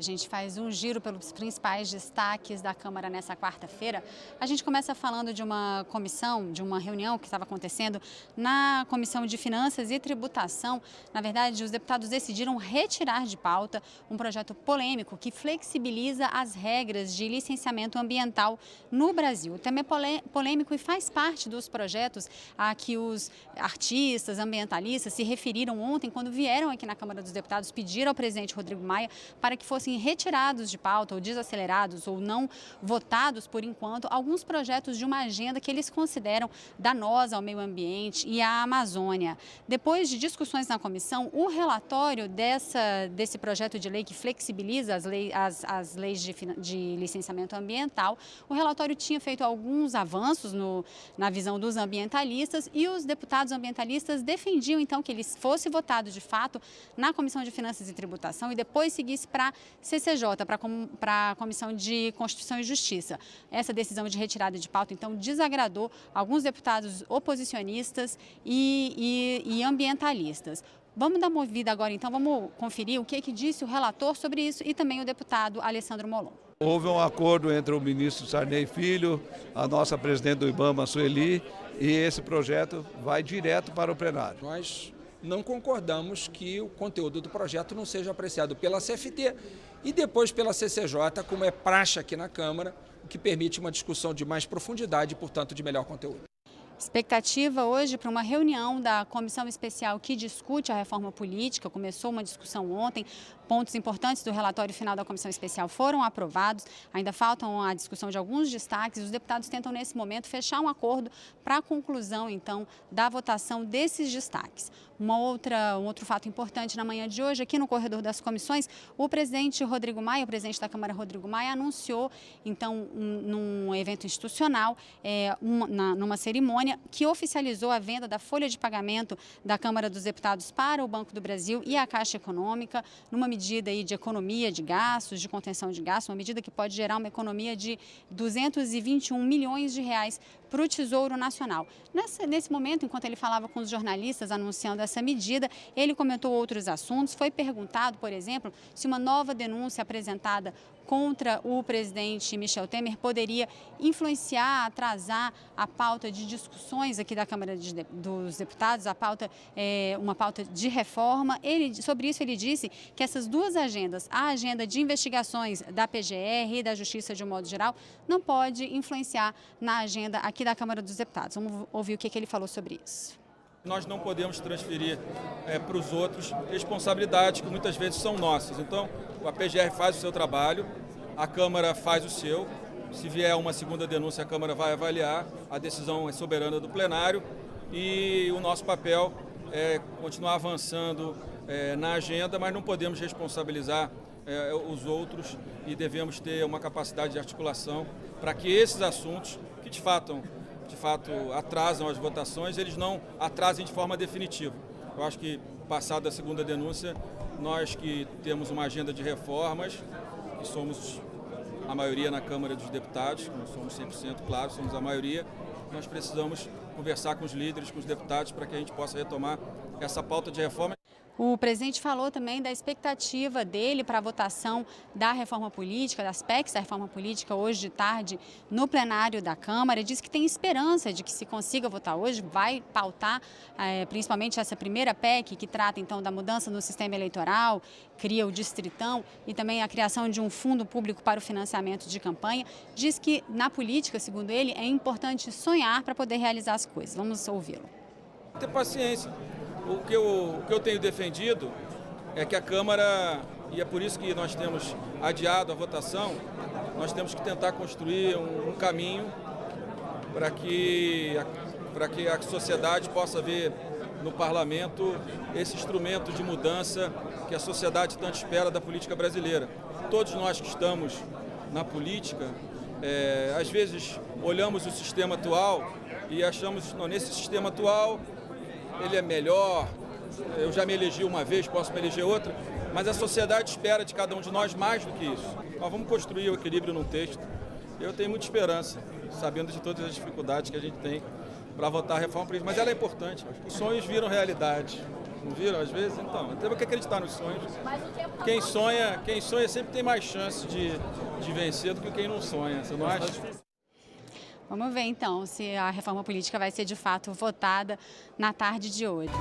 A gente faz um giro pelos principais destaques da Câmara nessa quarta-feira. A gente começa falando de uma comissão, de uma reunião que estava acontecendo na Comissão de Finanças e Tributação. Na verdade, os deputados decidiram retirar de pauta um projeto polêmico que flexibiliza as regras de licenciamento ambiental no Brasil. O tema é polêmico e faz parte dos projetos a que os artistas, ambientalistas se referiram ontem quando vieram aqui na Câmara dos Deputados pedir ao presidente Rodrigo Maia para que fossem retirados de pauta ou desacelerados ou não votados por enquanto alguns projetos de uma agenda que eles consideram danosa ao meio ambiente e à Amazônia. Depois de discussões na comissão, o relatório desse projeto de lei que flexibiliza as leis de licenciamento ambiental, o relatório tinha feito alguns avanços na visão dos ambientalistas e os deputados ambientalistas defendiam então que ele fosse votado de fato na Comissão de Finanças e Tributação e depois seguisse para a CCJ, para a Comissão de Constituição e Justiça. Essa decisão de retirada de pauta, então, desagradou alguns deputados oposicionistas e ambientalistas. Vamos dar uma ouvida agora, então, vamos conferir o que disse o relator sobre isso e também o deputado Alessandro Molon. Houve um acordo entre o ministro Sarney Filho, a nossa presidente do IBAMA, Sueli, e esse projeto vai direto para o plenário. Nós não concordamos que o conteúdo do projeto não seja apreciado pela CFT e depois pela CCJ, como é praxe aqui na Câmara, o que permite uma discussão de mais profundidade e, portanto, de melhor conteúdo. Expectativa hoje para uma reunião da comissão especial que discute a reforma política. Começou uma discussão ontem, pontos importantes do relatório final da comissão especial foram aprovados, ainda faltam a discussão de alguns destaques. Os deputados tentam nesse momento fechar um acordo para a conclusão então da votação desses destaques. Um outro fato importante na manhã de hoje, aqui no corredor das comissões, o presidente Rodrigo Maia, o presidente da Câmara Rodrigo Maia, anunciou então num evento institucional, numa cerimônia, que oficializou a venda da folha de pagamento da Câmara dos Deputados para o Banco do Brasil e a Caixa Econômica, numa medida aí de economia de gastos, de contenção de gastos, uma medida que pode gerar uma economia de 221 milhões de reais para o Tesouro Nacional. Nesse momento, enquanto ele falava com os jornalistas anunciando essa medida, ele comentou outros assuntos. Foi perguntado, por exemplo, se uma nova denúncia apresentada contra o presidente Michel Temer poderia influenciar, atrasar a pauta de discussões aqui da Câmara dos Deputados, uma pauta de reforma. Sobre isso, ele disse que essas duas agendas, a agenda de investigações da PGR e da Justiça de um modo geral, não pode influenciar na agenda aqui da Câmara dos Deputados. Vamos ouvir o que ele falou sobre isso. Nós não podemos transferir para os outros responsabilidades que muitas vezes são nossas. Então, a PGR faz o seu trabalho, a Câmara faz o seu. Se vier uma segunda denúncia, a Câmara vai avaliar, a decisão é soberana do plenário e o nosso papel é continuar avançando na agenda, mas não podemos responsabilizar os outros e devemos ter uma capacidade de articulação para que esses assuntos, que de fato atrasam as votações, eles não atrasem de forma definitiva. Eu acho que, passada a segunda denúncia, nós que temos uma agenda de reformas, que somos a maioria na Câmara dos Deputados, não somos 100%, claro, somos a maioria, nós precisamos conversar com os líderes, com os deputados, para que a gente possa retomar essa pauta de reforma. O presidente falou também da expectativa dele para a votação da reforma política, das PECs da reforma política, hoje de tarde, no plenário da Câmara. Ele disse que tem esperança de que se consiga votar hoje, vai pautar principalmente essa primeira PEC, que trata então da mudança no sistema eleitoral, cria o distritão e também a criação de um fundo público para o financiamento de campanha. Diz que na política, segundo ele, é importante sonhar para poder realizar as coisas. Vamos ouvi-lo. Ter paciência. O que eu tenho defendido é que a Câmara, e é por isso que nós temos adiado a votação, nós temos que tentar construir um caminho para que a sociedade possa ver no parlamento esse instrumento de mudança que a sociedade tanto espera da política brasileira. Todos nós que estamos na política, às vezes olhamos o sistema atual e achamos, não, nesse sistema atual ele é melhor, eu já me elegi uma vez, posso me eleger outra, mas a sociedade espera de cada um de nós mais do que isso. Nós vamos construir o equilíbrio num texto. Eu tenho muita esperança, sabendo de todas as dificuldades que a gente tem para votar a reforma política, mas ela é importante. Os sonhos viram realidade. não viram às vezes? Então, temos que acreditar nos sonhos. Quem sonha sempre tem mais chance de vencer do que quem não sonha, você não acha? Vamos ver então se a reforma política vai ser de fato votada na tarde de hoje.